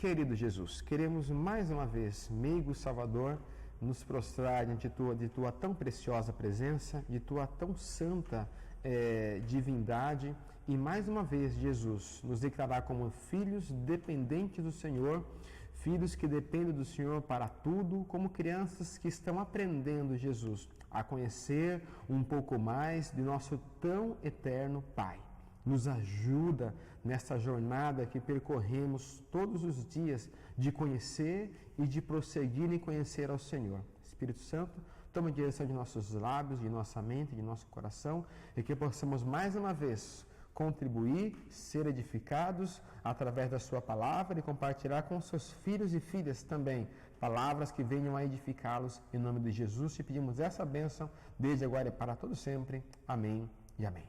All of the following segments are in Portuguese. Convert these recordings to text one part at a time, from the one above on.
Querido Jesus, queremos mais uma vez, meigo Salvador, nos prostrar diante de tua tão preciosa presença, de tua tão santa divindade, e mais uma vez, Jesus, nos declarar como filhos dependentes do Senhor, filhos que dependem do Senhor para tudo, como crianças que estão aprendendo, Jesus, a conhecer um pouco mais de nosso tão eterno Pai. Nos ajuda nessa jornada que percorremos todos os dias de conhecer e de prosseguir em conhecer ao Senhor. Espírito Santo, toma a direção de nossos lábios, de nossa mente, de nosso coração, e que possamos mais uma vez contribuir, ser edificados através da sua palavra e compartilhar com seus filhos e filhas também palavras que venham a edificá-los. Em nome de Jesus te pedimos essa bênção, desde agora e para todo sempre. Amém e amém.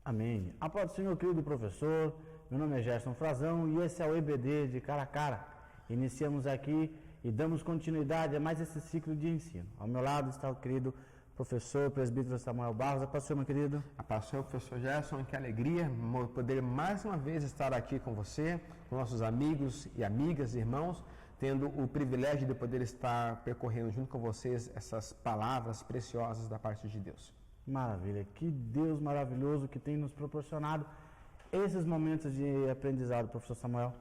Amém. A paz do Senhor, querido professor. Meu nome é Gerson Frazão e esse é o EBD de Cara a Cara. Iniciamos aqui e damos continuidade a mais esse ciclo de ensino. Ao meu lado está o querido professor, presbítero Samuel Barros. A paz do Senhor, meu querido. A paz do Senhor, professor Gerson. Que alegria poder mais uma vez estar aqui com você, com nossos amigos e amigas, irmãos, tendo o privilégio de poder estar percorrendo junto com vocês essas palavras preciosas da parte de Deus. Maravilha, que Deus maravilhoso que tem nos proporcionado esses momentos de aprendizado, professor Samuel.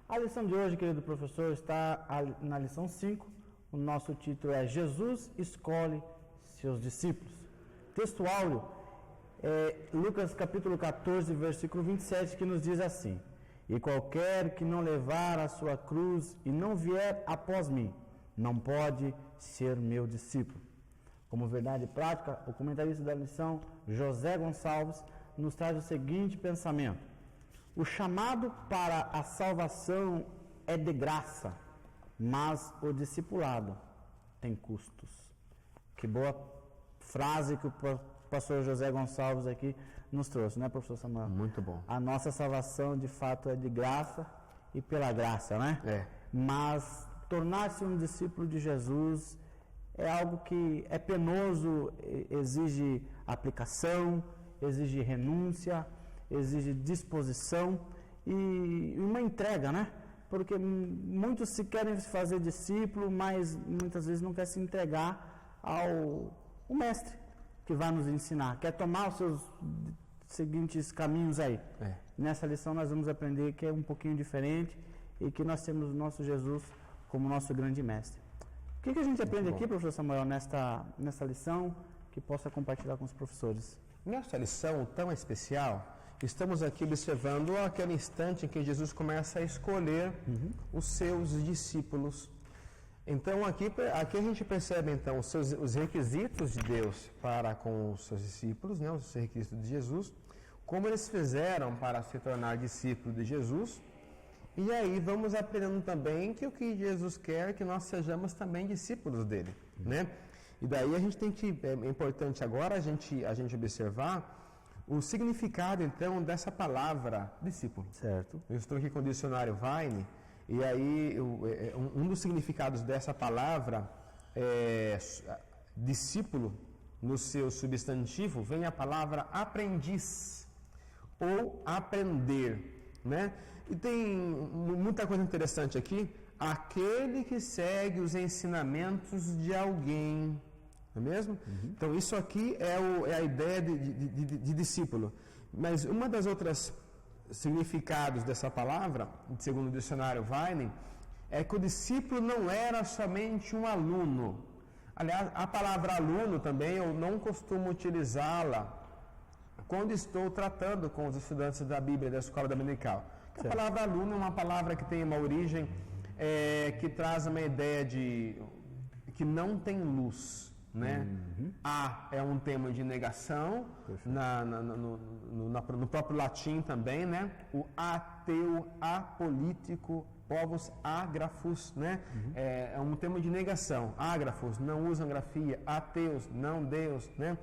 A lição de hoje, querido professor, está na lição 5. O nosso título é Jesus escolhe seus discípulos. Texto áureo é Lucas capítulo 14, versículo 27, que nos diz assim: E qualquer que não levar a sua cruz e não vier após mim, não pode ser meu discípulo. Como verdade prática, o comentarista da lição, José Gonçalves, nos traz o seguinte pensamento: o chamado para a salvação é de graça, mas o discipulado tem custos. Que boa frase que o pastor José Gonçalves aqui nos trouxe, né, professor Samuel? Muito bom. A nossa salvação, de fato, é de graça e pela graça, né? É. Mas tornar-se um discípulo de Jesus é algo que é penoso, exige aplicação, exige renúncia, exige disposição e uma entrega, né? Porque muitos se querem se fazer discípulo, mas muitas vezes não quer se entregar ao mestre que vai nos ensinar, quer tomar os seus seguintes caminhos aí. Nessa lição nós vamos aprender que é um pouquinho diferente e que nós temos o nosso Jesus como nosso grande mestre. O que a gente aprende aqui, professor Samuel, nessa lição, que possa compartilhar com os professores? Nessa lição tão especial, estamos aqui observando aquele instante em que Jesus começa a escolher os seus discípulos. Então, aqui a gente percebe então os requisitos de Deus para com os seus discípulos, né, os requisitos de Jesus, como eles fizeram para se tornar discípulos de Jesus. E aí vamos aprendendo também que o que Jesus quer é que nós sejamos também discípulos dele, né? E daí a gente tem que, é importante agora a gente observar o significado então dessa palavra discípulo. Certo. Eu estou aqui com o dicionário Vine, e aí um dos significados dessa palavra discípulo, no seu substantivo, vem a palavra aprendiz ou aprender, né? E tem muita coisa interessante aqui. Aquele que segue os ensinamentos de alguém, não é mesmo? Então isso aqui é a ideia de discípulo. Mas uma das outras significados dessa palavra, segundo o dicionário Vine, é que o discípulo não era somente um aluno. Aliás, a palavra aluno também eu não costumo utilizá-la quando estou tratando com os estudantes da Bíblia da escola dominical. A palavra aluno é uma palavra que tem uma origem que traz uma ideia de que não tem luz, né? A é um termo de negação, no próprio latim também, né? O ateu, apolítico, povos ágrafos, né? É um termo de negação. Ágrafos não usam grafia, ateus, não Deus, né?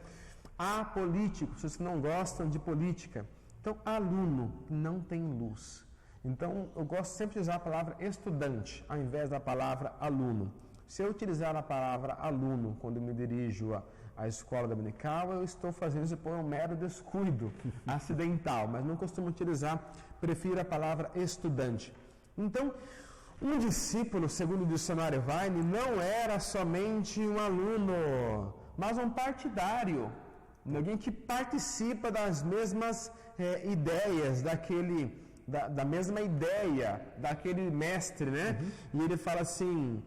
Apolíticos, pessoas que não gostam de política. Então, aluno não tem luz. Então, eu gosto sempre de usar a palavra estudante, ao invés da palavra aluno. Se eu utilizar a palavra aluno quando eu me dirijo à escola dominical, eu estou fazendo isso por um mero descuido acidental, mas não costumo utilizar, prefiro a palavra estudante. Então, Um discípulo, segundo o dicionário Vine, não era somente um aluno, mas um partidário, alguém que participa das mesmas ideias da mesma ideia daquele mestre, né? E ele fala assim,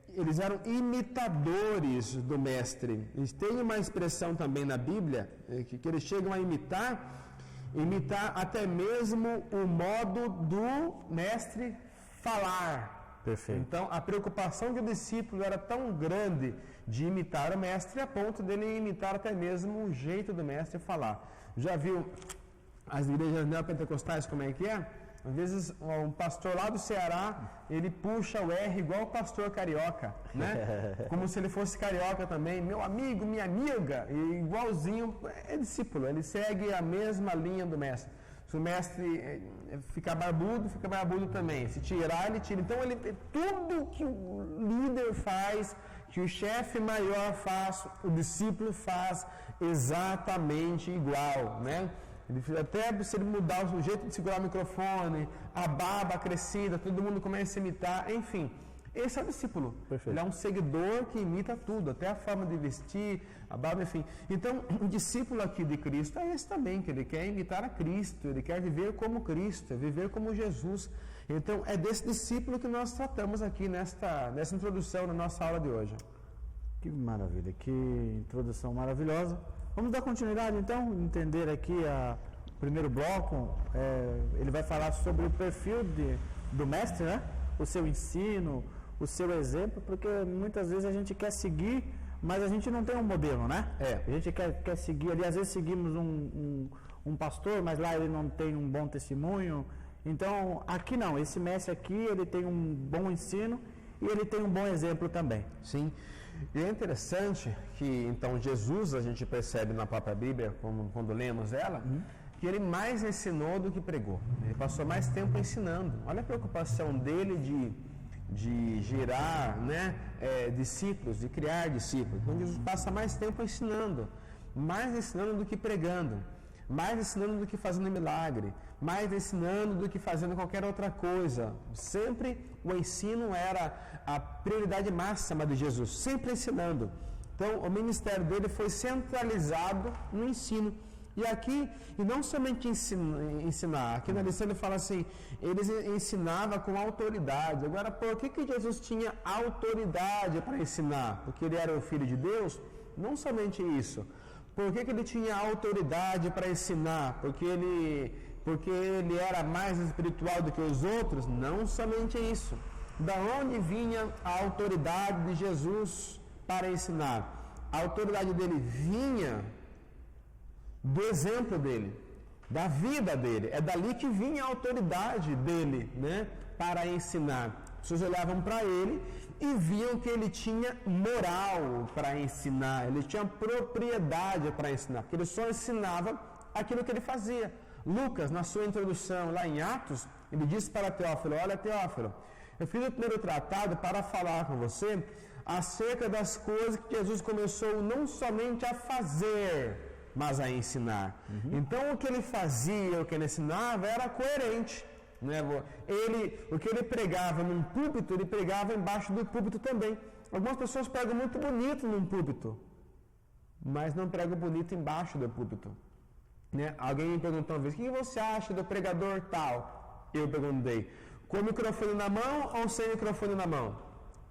eles eram imitadores do mestre. Eles têm uma expressão também na Bíblia, que eles chegam a imitar até mesmo o modo do mestre falar. Perfeito. Então, a preocupação do discípulo era tão grande de imitar o mestre, a ponto dele imitar até mesmo o jeito do mestre falar. Já viu as igrejas neopentecostais como é que é? Às vezes, um pastor lá do Ceará, ele puxa o R igual o pastor carioca, né? Como se ele fosse carioca também. Meu amigo, minha amiga, igualzinho, é discípulo, ele segue a mesma linha do mestre. Se o mestre ficar barbudo, fica barbudo também. Se tirar, ele tira. Então, tudo que o líder faz, que o chefe maior faz, o discípulo faz exatamente igual, né? Até se ele mudar o jeito de segurar o microfone, a barba crescida, todo mundo começa a imitar, enfim. Esse é o discípulo. Perfeito. Ele é um seguidor que imita tudo, até a forma de vestir, a barba, enfim. Então, o discípulo aqui de Cristo é esse também, que ele quer imitar a Cristo, ele quer viver como Cristo, viver como Jesus. Então, é desse discípulo que nós tratamos aqui nessa introdução, na nossa aula de hoje. Que maravilha, que introdução maravilhosa. Vamos dar continuidade, então, entender aqui o primeiro bloco. Ele vai falar sobre o perfil do mestre, né? O seu ensino, o seu exemplo, porque muitas vezes a gente quer seguir, mas a gente não tem um modelo, né? A gente quer seguir ali, às vezes seguimos um pastor, mas lá ele não tem um bom testemunho. Então, aqui não, esse mestre aqui, ele tem um bom ensino e ele tem um bom exemplo também. Sim. E é interessante que, então, Jesus, a gente percebe na própria Bíblia, quando lemos ela, que ele mais ensinou do que pregou. Ele passou mais tempo ensinando. Olha a preocupação dele de gerar, né, discípulos, de criar discípulos. Então, Jesus passa mais tempo ensinando do que pregando, mais ensinando do que fazendo milagre, mais ensinando do que fazendo qualquer outra coisa. Sempre o ensino era a prioridade máxima de Jesus, sempre ensinando. Então, o ministério dele foi centralizado no ensino. E aqui, e não somente ensinar, aqui na lição ele fala assim, eles ensinavam com autoridade. Agora, por que Jesus tinha autoridade para ensinar? Porque ele era o Filho de Deus? Não somente isso. Por que ele tinha autoridade para ensinar? Porque ele era mais espiritual do que os outros? Não somente isso. Da onde vinha a autoridade de Jesus para ensinar? A autoridade dele vinha do exemplo dele, da vida dele. É dali que vinha a autoridade dele, né, para ensinar. As pessoas olhavam para ele e viam que ele tinha moral para ensinar, ele tinha propriedade para ensinar, porque ele só ensinava aquilo que ele fazia. Lucas, na sua introdução lá em Atos, ele disse para Teófilo: olha, Teófilo, eu fiz o primeiro tratado para falar com você acerca das coisas que Jesus começou não somente a fazer, mas a ensinar. Então, o que ele fazia, o que ele ensinava era coerente. Né? O que ele pregava num púlpito, ele pregava embaixo do púlpito também. Algumas pessoas pregam muito bonito num púlpito, mas não pregam bonito embaixo do púlpito. Né? Alguém me perguntou uma vez: o que você acha do pregador tal? Eu perguntei: com o microfone na mão ou sem microfone na mão?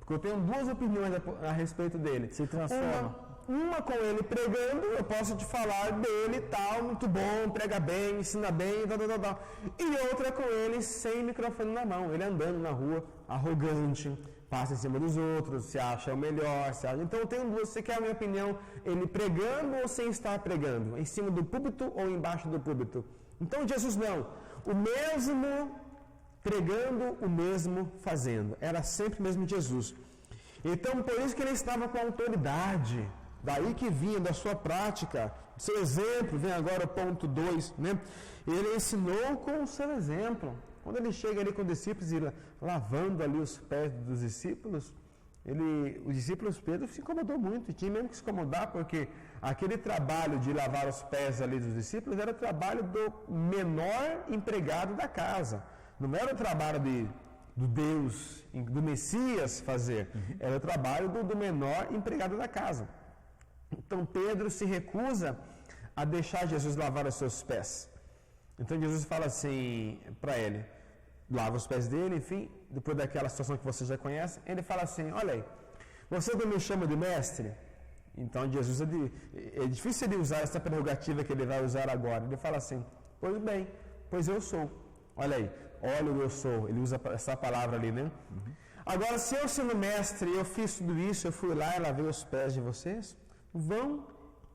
Porque eu tenho duas opiniões a respeito dele. Se transforma. Uma com ele pregando, eu posso te falar dele e tal, muito bom, prega bem, ensina bem, tal. E outra com ele sem microfone na mão, ele andando na rua, arrogante, passa em cima dos outros, se acha o melhor, Então eu tenho duas, você quer a minha opinião, ele pregando ou sem estar pregando? Em cima do púlpito ou embaixo do púlpito? Então Jesus não, o mesmo pregando, o mesmo fazendo, era sempre o mesmo Jesus. Então por isso que ele estava com autoridade. Daí que vinha da sua prática, seu exemplo, vem agora o ponto 2, né? Ele ensinou com o seu exemplo. Quando ele chega ali com os discípulos e lavando ali os pés dos discípulos, os discípulos Pedro se incomodou muito, e tinha mesmo que se incomodar, porque aquele trabalho de lavar os pés ali dos discípulos era o trabalho do menor empregado da casa. Não era o trabalho de do Deus, do Messias fazer. Era o trabalho do menor empregado da casa. Então Pedro se recusa a deixar Jesus lavar os seus pés. Então Jesus fala assim para ele, lava os pés dele, enfim, depois daquela situação que você já conhece, ele fala assim, olha aí, você não me chama de mestre? Então Jesus, é difícil ele usar essa prerrogativa que ele vai usar agora. Ele fala assim, pois bem, pois eu sou. Olha aí, olha o eu sou, ele usa essa palavra ali, né? Agora, se eu sendo mestre, eu fiz tudo isso, eu fui lá e lavei os pés de vocês, vão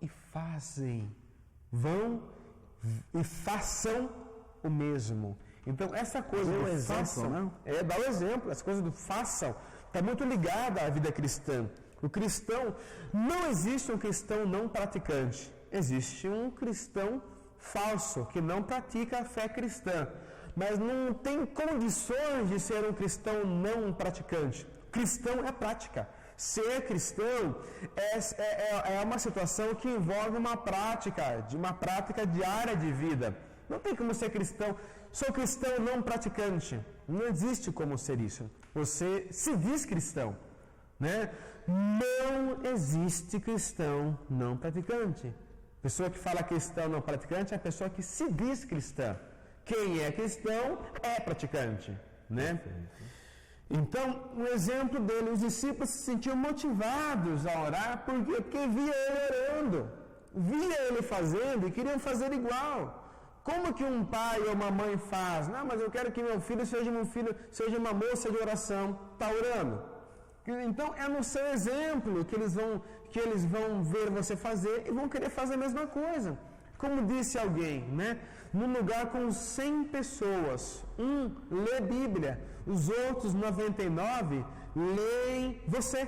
e fazem, vão e façam o mesmo. Então, essa coisa do façam, né? Dá o exemplo, essa coisa do façam, está muito ligada à vida cristã. O cristão, não existe um cristão não praticante, existe um cristão falso, que não pratica a fé cristã, mas não tem condições de ser um cristão não praticante. Cristão é prática. Ser cristão é uma situação que envolve uma prática diária de vida. Não tem como ser cristão. Sou cristão não praticante. Não existe como ser isso. Você se diz cristão, né? Não existe cristão não praticante. Pessoa que fala cristão não praticante é a pessoa que se diz cristã. Quem é cristão é praticante, né? Então, um exemplo dele, os discípulos se sentiam motivados a orar, por quê? Porque via ele orando, via ele fazendo e queriam fazer igual. Como que um pai ou uma mãe faz? Não, mas eu quero que meu filho seja uma moça de oração. Está orando? Então, é no seu exemplo que eles vão ver você fazer e vão querer fazer a mesma coisa. Como disse alguém, né? Num lugar com 100 pessoas, um lê Bíblia, os outros 99 leem você.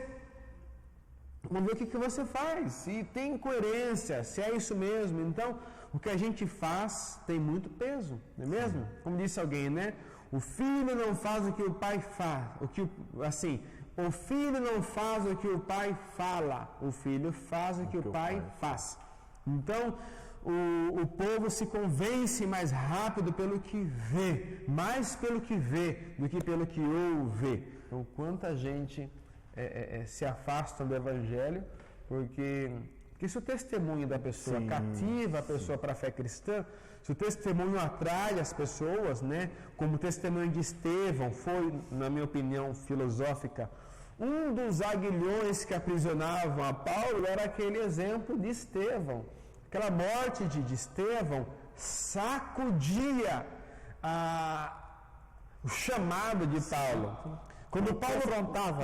Vamos ver o que você faz, se tem coerência, se é isso mesmo. Então, o que a gente faz tem muito peso, não é mesmo? Como disse alguém, né? O filho não faz o que o pai faz, o filho não faz o que o pai fala, o filho faz o que o pai faz. Então, o povo se convence mais rápido pelo que vê, mais pelo que vê do que pelo que ouve. Então, quanta gente se afasta do Evangelho, porque se o testemunho da pessoa cativa a pessoa para a fé cristã, se o testemunho atrai as pessoas, né, como o testemunho de Estevão foi, na minha opinião filosófica, um dos aguilhões que aprisionavam a Paulo era aquele exemplo de Estevão. Aquela morte de Estevão sacudia o chamado de Paulo. Quando Paulo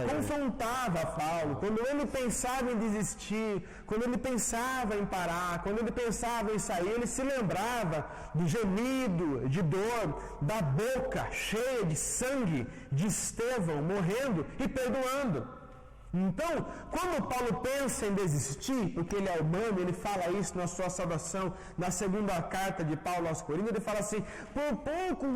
confrontava Paulo, quando ele pensava em desistir, quando ele pensava em parar, quando ele pensava em sair, ele se lembrava do gemido, de dor, da boca cheia de sangue de Estevão morrendo e perdoando. Então, quando Paulo pensa em desistir, porque ele é humano, ele fala isso na sua saudação, na segunda carta de Paulo aos Coríntios, ele fala assim, por pouco,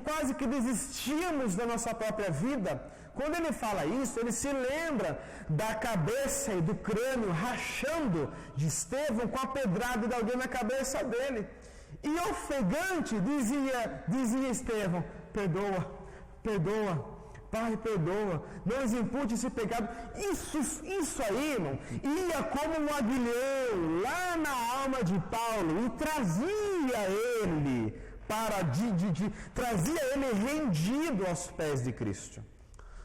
quase que desistíamos da nossa própria vida. Quando ele fala isso, ele se lembra da cabeça e do crânio rachando de Estevão com a pedrada de alguém na cabeça dele. E ofegante dizia Estevão, perdoa. Pai, perdoa, não nos impute esse pecado. Isso aí, irmão, ia como um aguilhão lá na alma de Paulo e trazia ele trazia ele rendido aos pés de Cristo.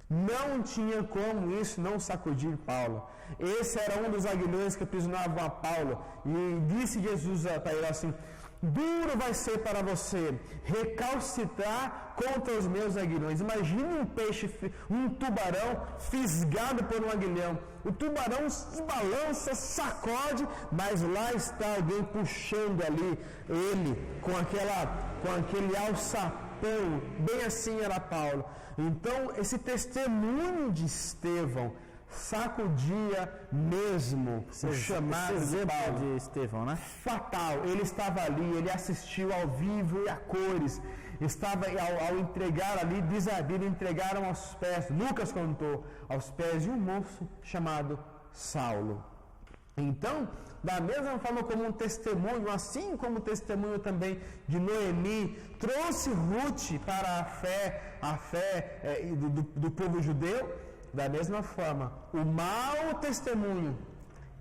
Não tinha como isso não sacudir Paulo. Esse era um dos aguilhões que aprisionavam a Paulo. E disse Jesus para ele assim, duro vai ser para você recalcitrar contra os meus aguilhões. Imagine um tubarão fisgado por um aguilhão. O tubarão se balança, sacode, mas lá está alguém puxando ali ele com aquele alçapão. Bem assim era Paulo. Então, esse testemunho de Estevão sacudia mesmo o chamado de Paulo. De Estevão, né? Fatal. Ele estava ali, ele assistiu ao vivo e a cores. Estava ao entregar ali, diz a Bíblia, entregaram aos pés, Lucas contou, aos pés de um moço chamado Saulo. Então, da mesma forma como um testemunho, assim como o testemunho também de Noemi trouxe Ruth para a fé do povo judeu, da mesma forma, o mau testemunho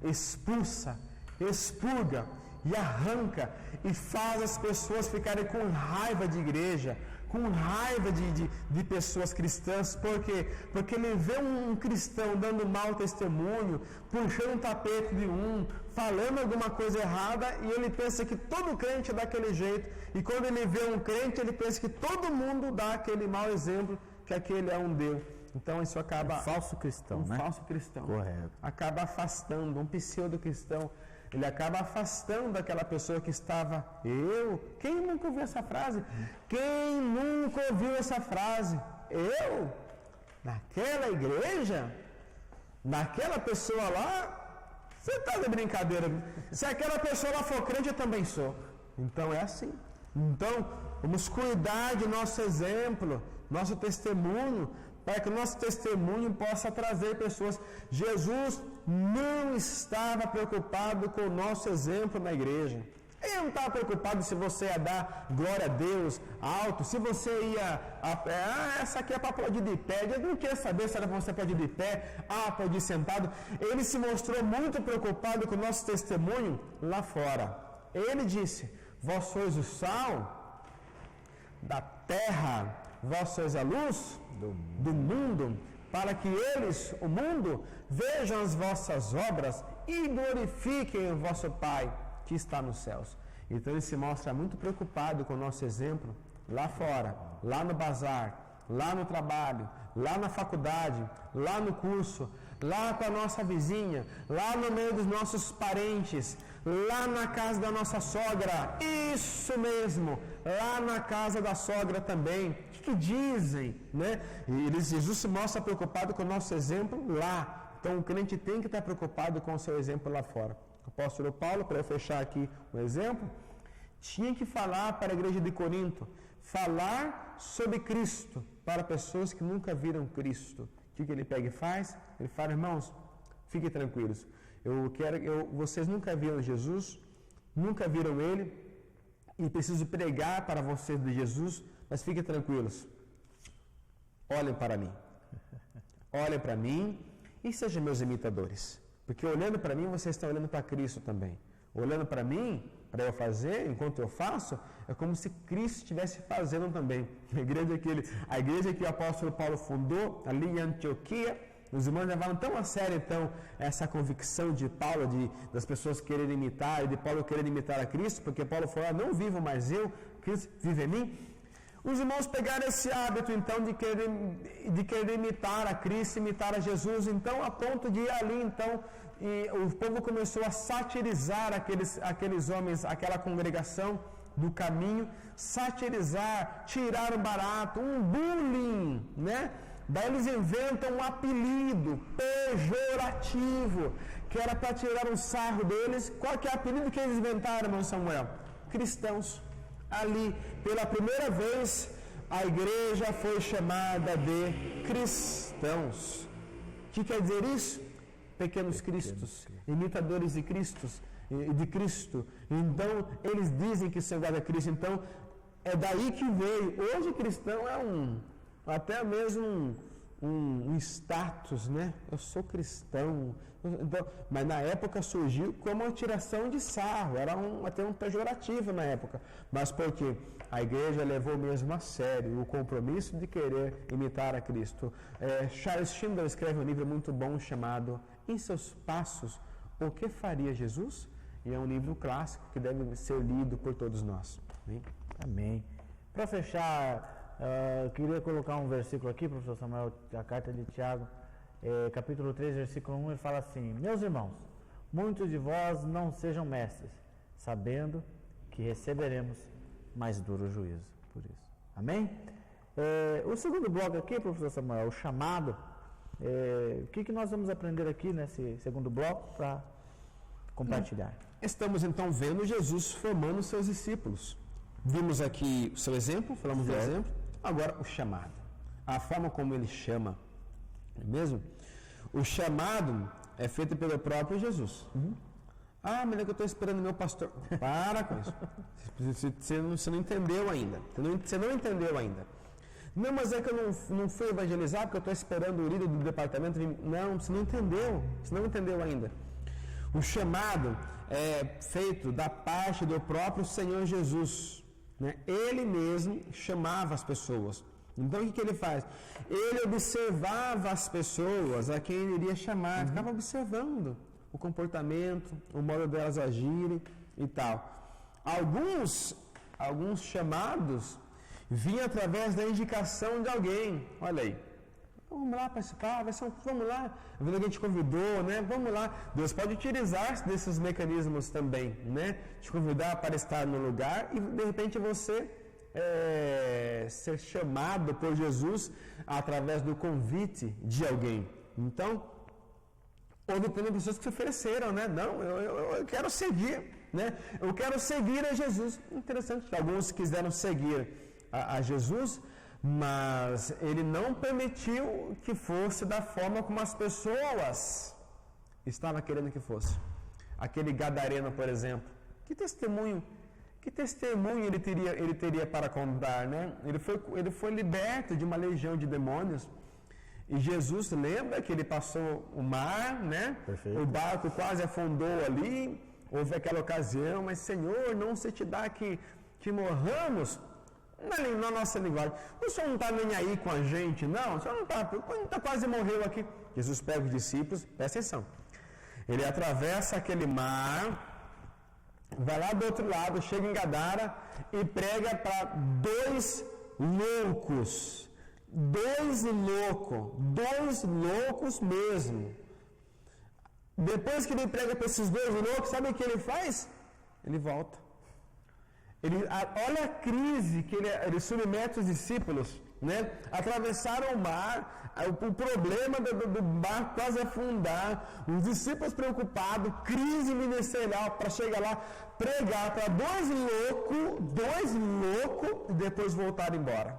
expulsa, expurga e arranca e faz as pessoas ficarem com raiva de igreja, com raiva de pessoas cristãs. Por quê? Porque ele vê um cristão dando mau testemunho, puxando um tapete de falando alguma coisa errada, e ele pensa que todo crente é daquele jeito, e quando ele vê um crente, ele pensa que todo mundo dá aquele mau exemplo, que aquele é um Deus. Então isso acaba... falso cristão, né? Falso cristão. Correto. Acaba afastando, um pseudo-cristão, ele acaba afastando aquela pessoa que estava... Quem nunca ouviu essa frase? Quem nunca ouviu essa frase? Eu? Naquela igreja? Naquela pessoa lá? Você está de brincadeira. Se aquela pessoa lá for crente, eu também sou. Então é assim. Então, vamos cuidar de nosso exemplo, nosso testemunho, para que o nosso testemunho possa trazer pessoas. Jesus não estava preocupado com o nosso exemplo na igreja. Ele não estava preocupado se você ia dar glória a Deus alto, se você ia... essa aqui é para aplaudir de pé. Ele não quer saber se era para você aplaudir de pé, aplaudir sentado. Ele se mostrou muito preocupado com o nosso testemunho lá fora. Ele disse, vós sois o sal da terra, vós sois a luz do mundo, para que eles, o mundo, vejam as vossas obras e glorifiquem o vosso Pai que está nos céus. Então ele se mostra muito preocupado com o nosso exemplo lá fora, lá no bazar, lá no trabalho, lá na faculdade, lá no curso, lá com a nossa vizinha, lá no meio dos nossos parentes, lá na casa da nossa sogra. Isso mesmo, lá na casa da sogra também. O que dizem, né? E Jesus se mostra preocupado com o nosso exemplo lá. Então o crente tem que estar preocupado com o seu exemplo lá fora. O apóstolo Paulo, para eu fechar aqui um exemplo, tinha que falar para a igreja de Corinto, falar sobre Cristo para pessoas que nunca viram Cristo. O que ele pega e faz? Ele fala, irmãos, fiquem tranquilos. Vocês nunca viram Jesus, nunca viram Ele, e preciso pregar para vocês de Jesus, mas fiquem tranquilos. Olhem para mim. Olhem para mim e sejam meus imitadores. Porque olhando para mim, vocês estão olhando para Cristo também. Olhando para mim, para eu fazer, enquanto eu faço, é como se Cristo estivesse fazendo também. A igreja que o apóstolo Paulo fundou, ali em Antioquia, os irmãos levaram tão a sério, então, essa convicção de Paulo, das pessoas quererem imitar, e de Paulo querer imitar a Cristo, porque Paulo falou, não vivo mais eu, Cristo vive em mim. Os irmãos pegaram esse hábito, então, de querer imitar a Cristo, imitar a Jesus, então, a ponto de ir ali, então, e o povo começou a satirizar aqueles homens, aquela congregação do caminho, satirizar, tirar um barato, um bullying, né? Daí eles inventam um apelido pejorativo, que era para tirar um sarro deles. Qual que é o apelido que eles inventaram, irmão Samuel? Cristãos. Ali, pela primeira vez, a igreja foi chamada de cristãos. O que quer dizer isso? Pequenos cristos, imitadores de Cristo. Então, eles dizem que são iguais a Cristo. Então, é daí que veio. Hoje, cristão é até mesmo um status, né? Eu sou cristão. Então, mas na época surgiu como uma tiração de sarro, era até um pejorativo na época. Mas por quê? A igreja levou mesmo a sério o compromisso de querer imitar a Cristo. Charles Schindler escreve um livro muito bom chamado Em Seus Passos, O que Faria Jesus? E é um livro clássico que deve ser lido por todos nós. Amém? Amém. Para fechar, eu queria colocar um versículo aqui, professor Samuel, da carta de Tiago, capítulo 3, versículo 1, ele fala assim, meus irmãos, muitos de vós não sejam mestres, sabendo que receberemos mais duro juízo por isso. Amém? O segundo bloco aqui, professor Samuel, o chamado, o que nós vamos aprender aqui nesse segundo bloco para compartilhar? Estamos então vendo Jesus formando seus discípulos. Vimos aqui o seu exemplo, falamos do exemplo, agora o chamado. A forma como ele chama, não é mesmo? O chamado é feito pelo próprio Jesus. Ah, mas é que eu estou esperando meu pastor. Para com isso. Você não entendeu ainda. Você não entendeu ainda. Não, mas é que eu não fui evangelizar porque eu estou esperando o líder do departamento. Não, você não entendeu. Você não entendeu ainda. O chamado é feito da parte do próprio Senhor Jesus, né? Ele mesmo chamava as pessoas. Então o que ele faz? Ele observava as pessoas a quem ele iria chamar, ficava observando o comportamento, o modo delas agirem e tal. Alguns chamados vinham através da indicação de alguém. Olha aí. Vamos lá participar, vamos lá. Alguém te convidou, né? Vamos lá. Deus pode utilizar desses mecanismos também, né? Te convidar para estar no lugar e de repente você ser chamado por Jesus através do convite de alguém. Então, houve também pessoas que se ofereceram, né? Não, eu quero seguir, né? Eu quero seguir a Jesus. Interessante que alguns quiseram seguir a Jesus, mas ele não permitiu que fosse da forma como as pessoas estavam querendo que fosse. Aquele gadareno, por exemplo, que testemunho ele teria para contar, né? Ele foi liberto de uma legião de demônios. E Jesus, lembra que ele passou o mar, né? Perfeito. O barco quase afundou ali. Houve aquela ocasião, mas Senhor, não se te dá que morramos. Na nossa linguagem, o Senhor não está nem aí com a gente, não, o Senhor não está, quase morreu aqui. Jesus pega os discípulos, presta atenção, ele atravessa aquele mar, vai lá do outro lado, chega em Gadara e prega para dois loucos mesmo. Depois que ele prega para esses dois loucos, sabe o que ele faz? Ele volta. Olha a crise que ele submete os discípulos, né? Atravessaram o mar, o problema do mar quase afundar, os discípulos preocupados, crise ministerial para chegar lá, pregar para dois loucos e depois voltar embora.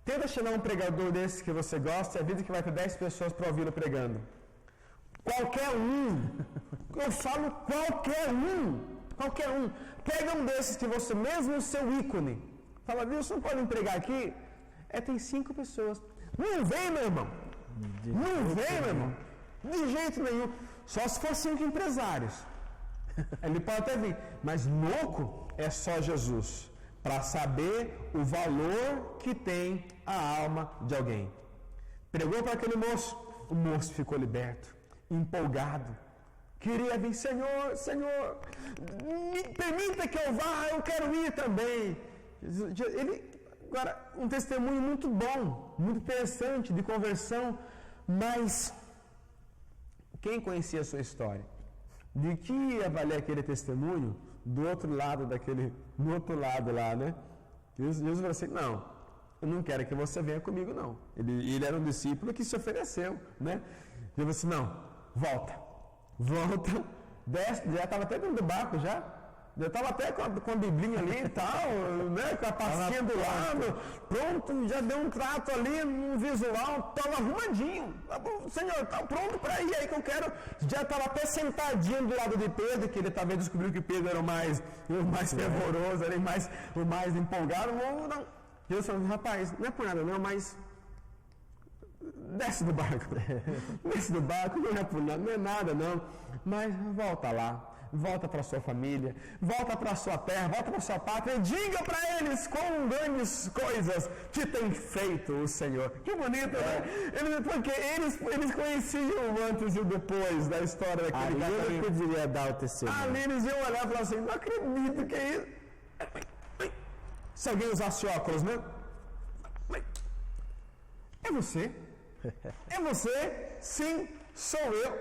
Tenta chamar um pregador desse que você gosta, é a vida que vai ter 10 pessoas para ouvi-lo pregando. Qualquer um, eu falo qualquer um, pega um desses que você mesmo o seu ícone, fala, viu, você não pode me pregar aqui? Tem 5 pessoas. Não vem, meu irmão. De jeito nenhum. Só se for 5 empresários. Ele pode até vir. Mas louco é só Jesus, para saber o valor que tem a alma de alguém. Pregou para aquele moço, o moço ficou liberto, empolgado. Queria vir, Senhor, me permita que eu vá, eu quero ir também. Agora, um testemunho muito bom, muito interessante de conversão, mas quem conhecia a sua história? De que ia valer aquele testemunho do outro lado no outro lado lá, né? Jesus falou assim, não, eu não quero que você venha comigo, não. Ele era um discípulo que se ofereceu, né? Ele falou assim, não, volta, desce, já estava até dentro do barco já. Eu estava até com a biblinha ali e tal, né, com a pastinha do lado, pronto, já deu um trato ali, um visual, estava arrumadinho. Senhor, está pronto para ir aí que eu quero. Já estava até sentadinho do lado de Pedro, que ele talvez descobriu que Pedro era o mais fervoroso, era o mais empolgado. Jesus falou, rapaz, não é por nada não, mas desce do barco, não é por nada, não é nada não, mas volta lá. Volta para a sua família, volta para a sua terra, volta para a sua pátria e diga para eles quão grandes coisas que tem feito o Senhor. Que bonito, né? Porque eles conheciam o antes e o depois da história daquele cara. Ali ele poderia dar o testemunho. Ali eles iam olhar e falar assim, não acredito que é isso. Se alguém usasse óculos, né? É você? É você? Sim, sou eu.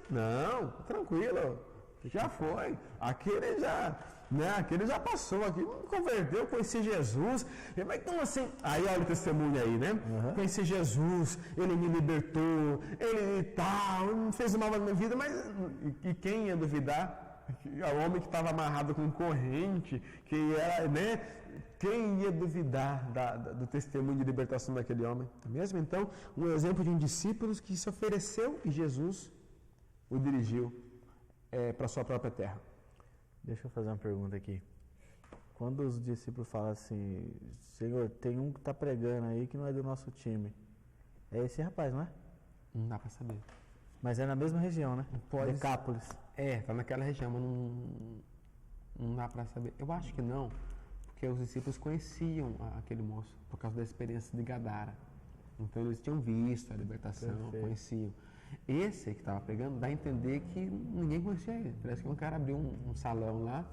Não, tranquilo. Já foi. Aquele já passou aqui, converteu, conheci Jesus. Mas como assim? Aí olha o testemunho aí, né? Conheci Jesus, ele me libertou, ele tal, fez o mal na minha vida, mas e quem ia duvidar? O homem que estava amarrado com corrente, que era, né? Quem ia duvidar do testemunho de libertação daquele homem? Mesmo então, um exemplo de um discípulo que se ofereceu e Jesus o dirigiu. para a sua própria terra. Deixa eu fazer uma pergunta aqui. Quando os discípulos falam assim, Senhor, tem um que está pregando aí que não é do nosso time. É esse rapaz, não é? Não dá para saber. Mas é na mesma região, né? Decápolis. Está naquela região, mas não dá para saber. Eu acho que não, porque os discípulos conheciam aquele moço, por causa da experiência de Gadara. Então eles tinham visto a libertação, conheciam. Esse que estava pregando, dá a entender que ninguém conhecia ele. Parece que um cara abriu um salão lá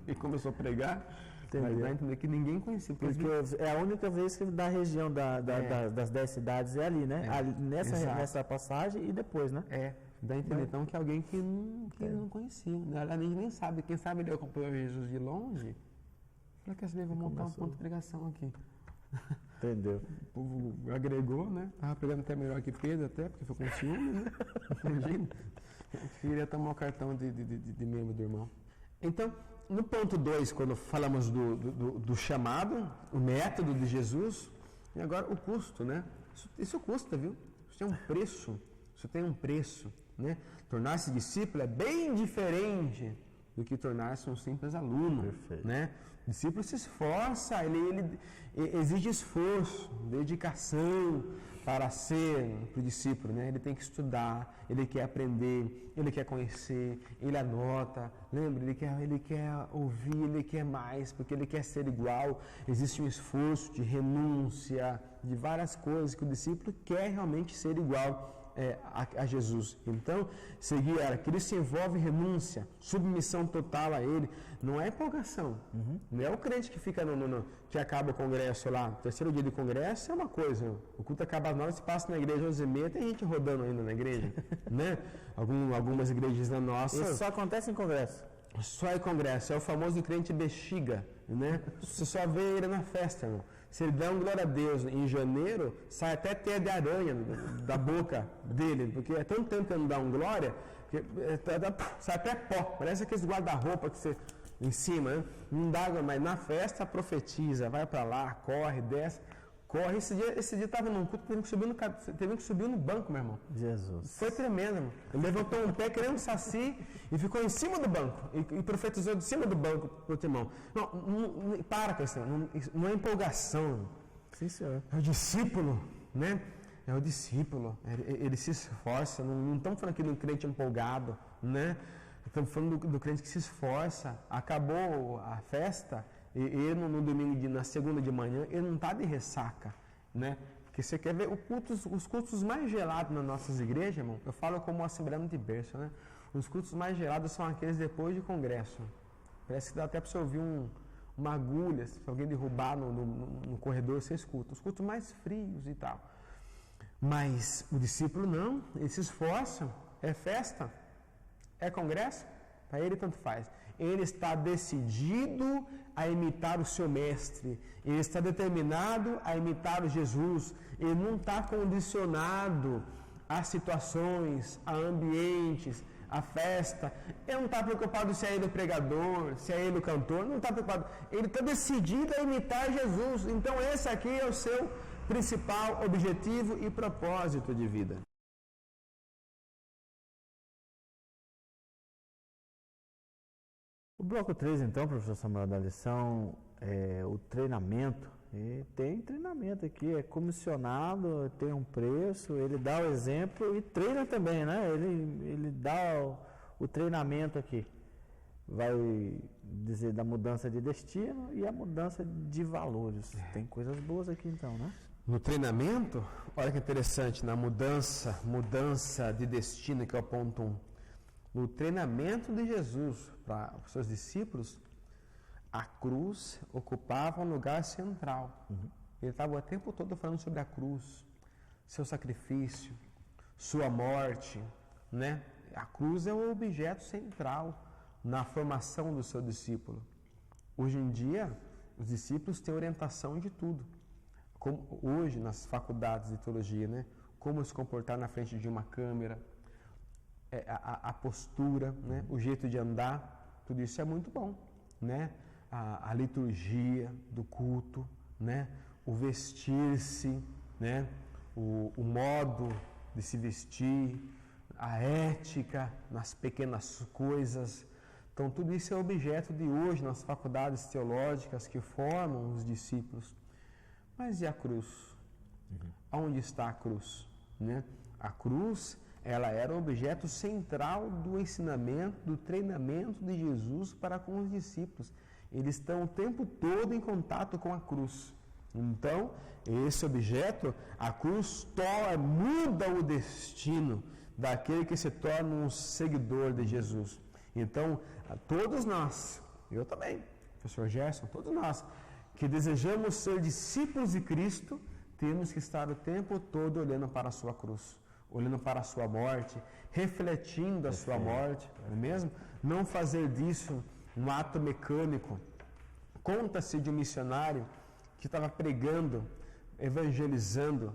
e começou a pregar. Mas dá a entender que ninguém conhecia. Porque é a única vez que da região das 10 cidades é ali, né? Nessa passagem e depois, né? Dá a entender então que alguém que não conhecia. A gente nem sabe. Quem sabe ele acompanhou Jesus de longe. Falei, quer saber, vou montar um ponto de pregação aqui. Entendeu? O povo agregou, né? Estava pregando até melhor que Pedro, até, porque foi com ciúme, né? Imagina. Queria tomar o cartão de membro do irmão. Então, no ponto 2, quando falamos do chamado, o método de Jesus, e agora o custo, né? Isso custa, viu? Isso tem um preço. Isso tem um preço, né? Tornar-se discípulo é bem diferente do que tornar-se um simples aluno. Perfeito. Né? O discípulo se esforça, ele exige esforço, dedicação para ser o discípulo, né? Ele tem que estudar, ele quer aprender, ele quer conhecer, ele anota, lembra? Ele quer ouvir, ele quer mais, porque ele quer ser igual. Existe um esforço de renúncia, de várias coisas que o discípulo quer realmente ser igual a Jesus. Então, seguir que ele se envolve em renúncia, submissão total a ele, não é empolgação. Não é o crente que fica que acaba o congresso lá, terceiro dia de congresso é uma coisa, o culto acaba às 9, se passa na igreja às 11h30, tem gente rodando ainda na igreja, né? Algumas igrejas na nossa... Isso só acontece em congresso? Só em congresso, é o famoso crente bexiga, né? Você só vê ele na festa, irmão. Se ele der um glória a Deus em janeiro, sai até teia de aranha da boca dele, porque é tanto tempo que ele não dá um glória, que sai até pó, parece aqueles guarda-roupa que você em cima, né? Não dá, mas na festa profetiza, vai para lá, corre, desce, corre. Esse dia estava num culto, teve que subir no banco, meu irmão. Jesus. Foi tremendo, irmão. Ele levantou um pé querendo um saci e ficou em cima do banco. E profetizou de cima do banco para o outro irmão. Não, para com isso, não é empolgação. Sim, senhor. É o discípulo, né? É o discípulo. Ele se esforça. Não estamos falando aqui de um crente empolgado, né? Estamos falando do crente que se esforça. Acabou a festa. E ele no domingo, na segunda de manhã, ele não está de ressaca, né? Porque você quer ver os cultos mais gelados nas nossas igrejas, irmão? Eu falo como assembleano de berço, né? Os cultos mais gelados são aqueles depois de congresso. Parece que dá até para você ouvir uma agulha, se alguém derrubar no corredor, você escuta. Os cultos mais frios e tal. Mas o discípulo não, ele se esforça, é festa, é congresso, para ele tanto faz. Ele está decidido a imitar o seu mestre, ele está determinado a imitar o Jesus, ele não está condicionado a situações, a ambientes, a festa, ele não está preocupado se é ele o pregador, se é ele o cantor, não está preocupado, ele está decidido a imitar Jesus, então esse aqui é o seu principal objetivo e propósito de vida. O bloco 3, então, professor Samuel, da lição, o treinamento. E tem treinamento aqui, é comissionado, tem um preço, ele dá o exemplo e treina também, né? Ele dá o treinamento aqui. Vai dizer da mudança de destino e a mudança de valores. Tem coisas boas aqui, então, né? No treinamento, olha que interessante, na mudança de destino, que é o ponto 1. No treinamento de Jesus para os seus discípulos, a cruz ocupava um lugar central. Ele estava o tempo todo falando sobre a cruz, seu sacrifício, sua morte, né? A cruz é o objeto central na formação do seu discípulo. Hoje em dia, os discípulos têm orientação de tudo. Como hoje, nas faculdades de teologia, né? Como se comportar na frente de uma câmera, a postura, né? O jeito de andar, tudo isso é muito bom, né? A liturgia do culto, né? O vestir-se, né? O modo de se vestir, a ética nas pequenas coisas. Então, tudo isso é objeto de hoje nas faculdades teológicas que formam os discípulos. Mas e a cruz? Aonde está a cruz? Né? A cruz, ela era o objeto central do ensinamento, do treinamento de Jesus para com os discípulos. Eles estão o tempo todo em contato com a cruz. Então, esse objeto, a cruz, muda o destino daquele que se torna um seguidor de Jesus. Então, todos nós, eu também, professor Gerson, todos nós, que desejamos ser discípulos de Cristo, temos que estar o tempo todo olhando para a sua cruz, olhando para a sua morte, refletindo a sua morte, não é mesmo? Não fazer disso um ato mecânico. Conta-se de um missionário que estava pregando, evangelizando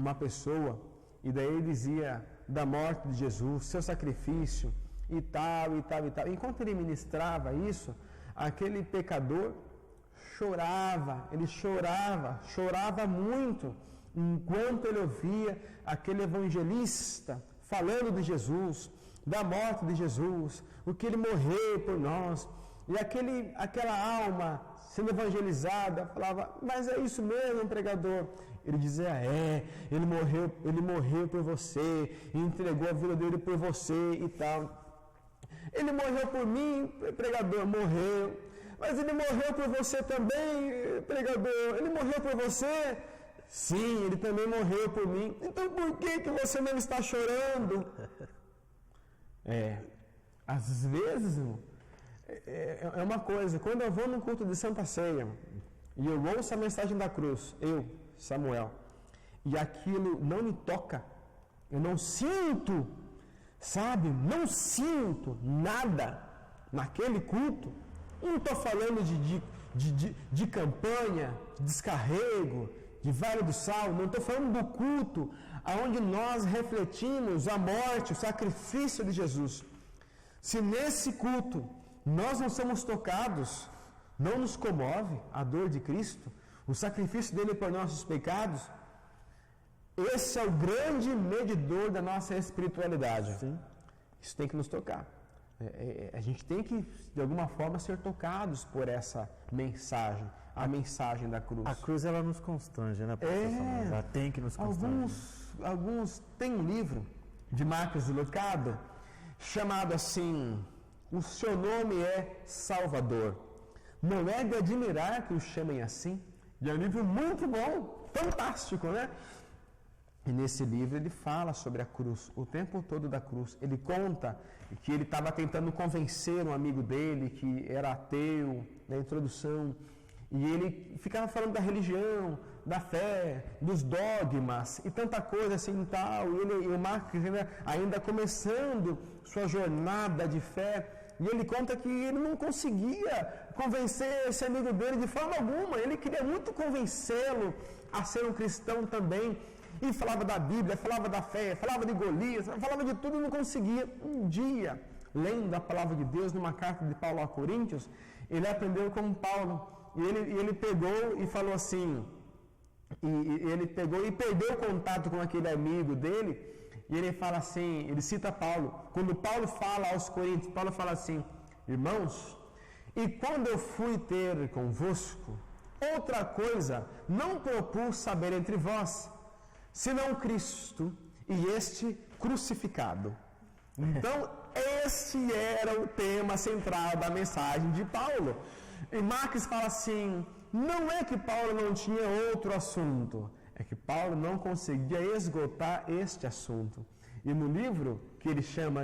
uma pessoa, e daí ele dizia da morte de Jesus, seu sacrifício, e tal, e tal, e tal. Enquanto ele ministrava isso, aquele pecador chorava muito, enquanto ele ouvia aquele evangelista falando de Jesus, da morte de Jesus, o que ele morreu por nós, e aquela alma sendo evangelizada, falava, mas é isso mesmo, pregador? Ele dizia, ele morreu por você, e entregou a vida dele por você e tal. Ele morreu por mim, pregador, morreu. Mas ele morreu por você também, pregador. Ele morreu por você? Sim, ele também morreu por mim. Então por que você não está chorando? Às vezes, é uma coisa, quando eu vou num culto de Santa Ceia, e eu ouço a mensagem da cruz, Samuel, e aquilo não me toca, eu não sinto, sabe, não sinto nada naquele culto. Não estou falando de campanha, descarrego, de Vale do Sal, não estou falando do culto, onde nós refletimos a morte, o sacrifício de Jesus. Se nesse culto nós não somos tocados, não nos comove a dor de Cristo, o sacrifício dele por nossos pecados, esse é o grande medidor da nossa espiritualidade. Sim. Isso tem que nos tocar. A gente tem que, de alguma forma, ser tocados por essa mensagem, a mensagem da cruz. A cruz, ela nos constrange, né, professor? Ela tem que nos constranger. Alguns têm um livro de Marcos Lucado chamado assim, O Seu Nome é Salvador. Não é de admirar que o chamem assim. E é um livro muito bom, fantástico, né? E nesse livro ele fala sobre a cruz, o tempo todo da cruz. Ele conta que ele estava tentando convencer um amigo dele que era ateu, na introdução, e ele ficava falando da religião, da fé, dos dogmas e tanta coisa assim e tal. E o Marcos ainda começando sua jornada de fé, e ele conta que ele não conseguia convencer esse amigo dele de forma alguma. Ele queria muito convencê-lo a ser um cristão também. E falava da Bíblia, falava da fé, falava de Golias, falava de tudo e não conseguia. Um dia, lendo a palavra de Deus numa carta de Paulo a Coríntios, ele aprendeu com Paulo. E ele pegou e falou assim, ele pegou e perdeu o contato com aquele amigo dele, e ele fala assim, ele cita Paulo. Quando Paulo fala aos Coríntios, Paulo fala assim, irmãos, e quando eu fui ter convosco, outra coisa não propus saber entre vós, senão Cristo e este crucificado. Então, este era o tema central da mensagem de Paulo. E Marcos fala assim, não é que Paulo não tinha outro assunto, é que Paulo não conseguia esgotar este assunto. E no livro que ele chama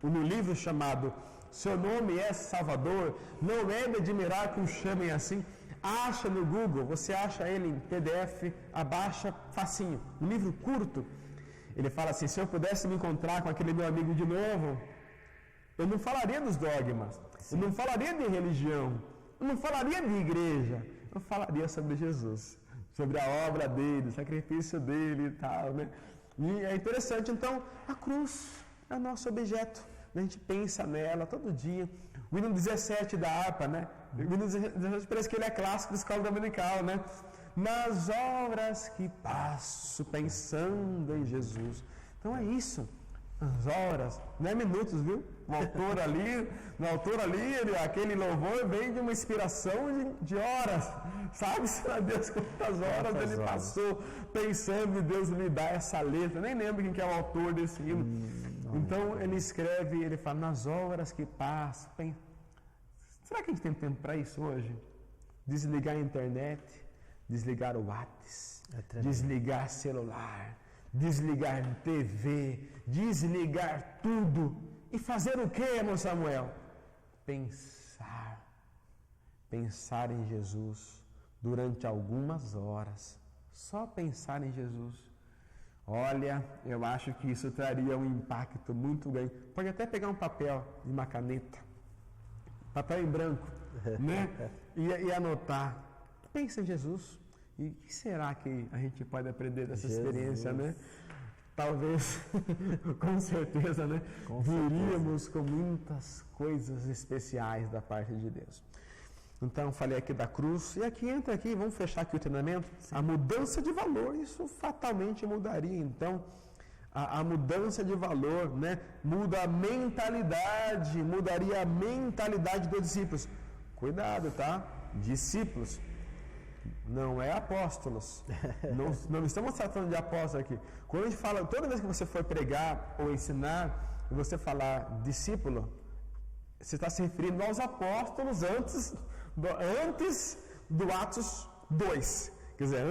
no livro chamado Seu Nome é Salvador, não é de admirar que o chamem assim. Acha no Google, você acha ele em PDF, abaixa facinho, um livro curto. Ele fala assim, se eu pudesse me encontrar com aquele meu amigo de novo, eu não falaria dos dogmas, eu não falaria de religião, eu não falaria de igreja, eu falaria sobre Jesus, sobre a obra dele, o sacrifício dele e tal, né? E é interessante, então, a cruz é o nosso objeto, a gente pensa nela todo dia. O hino 17 da harpa, né? O hino 17 parece que ele é clássico da escola dominical, né? Nas horas que passo pensando em Jesus. Então é isso. As horas, não é minutos, viu? O autor ali, aquele louvor vem de uma inspiração de horas. Sabe-se lá Deus quantas horas ele passou pensando em Deus lhe dar essa letra. Nem lembro quem que é o autor desse hino. Então ele escreve, ele fala, nas horas que passam. Será que a gente tem tempo para isso hoje? Desligar a internet, desligar o WhatsApp, desligar celular, desligar TV, desligar tudo. E fazer o que, irmão Samuel? Pensar em Jesus durante algumas horas. Só pensar em Jesus. Olha, eu acho que isso traria um impacto muito grande. Pode até pegar um papel e uma caneta, papel em branco, né? E anotar. Pensa em Jesus. E o que será que a gente pode aprender dessa experiência, né? Talvez, com certeza, né? Viríamos com muitas coisas especiais da parte de Deus. Então, falei aqui da cruz. E aqui entra aqui, vamos fechar aqui o treinamento. A mudança de valor, isso fatalmente mudaria. Então, a mudança de valor, né? Muda a mentalidade, mudaria a mentalidade dos discípulos. Cuidado, tá? Discípulos. Não é apóstolos. Não estamos tratando de apóstolos aqui. Quando a gente fala, toda vez que você for pregar ou ensinar, e você falar discípulo, você está se referindo aos apóstolos antes do Atos 2. Quer dizer,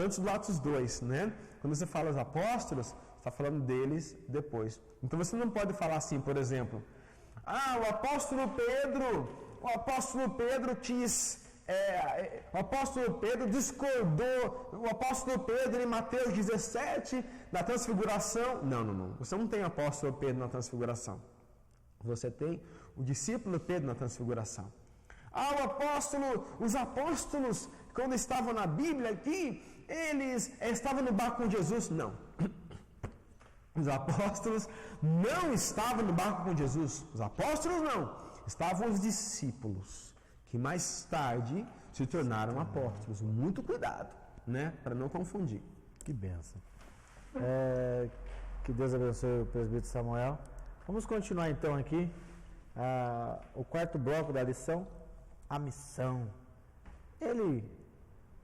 antes do Atos 2, né? Quando você fala os apóstolos, você está falando deles depois. Então você não pode falar assim, por exemplo, o apóstolo Pedro quis... o apóstolo Pedro discordou, o apóstolo Pedro em Mateus 17, na transfiguração. Não. Você não tem o apóstolo Pedro na transfiguração. Você tem o discípulo Pedro na transfiguração. Os apóstolos, quando estavam na Bíblia aqui, eles estavam no barco com Jesus. Não. Os apóstolos não estavam no barco com Jesus. Os apóstolos não. Estavam os discípulos, que mais tarde se tornaram apóstolos. Muito cuidado, né? Para não confundir. Que bênção. Que Deus abençoe o presbítero Samuel. Vamos continuar então aqui o quarto bloco da lição, a missão. Ele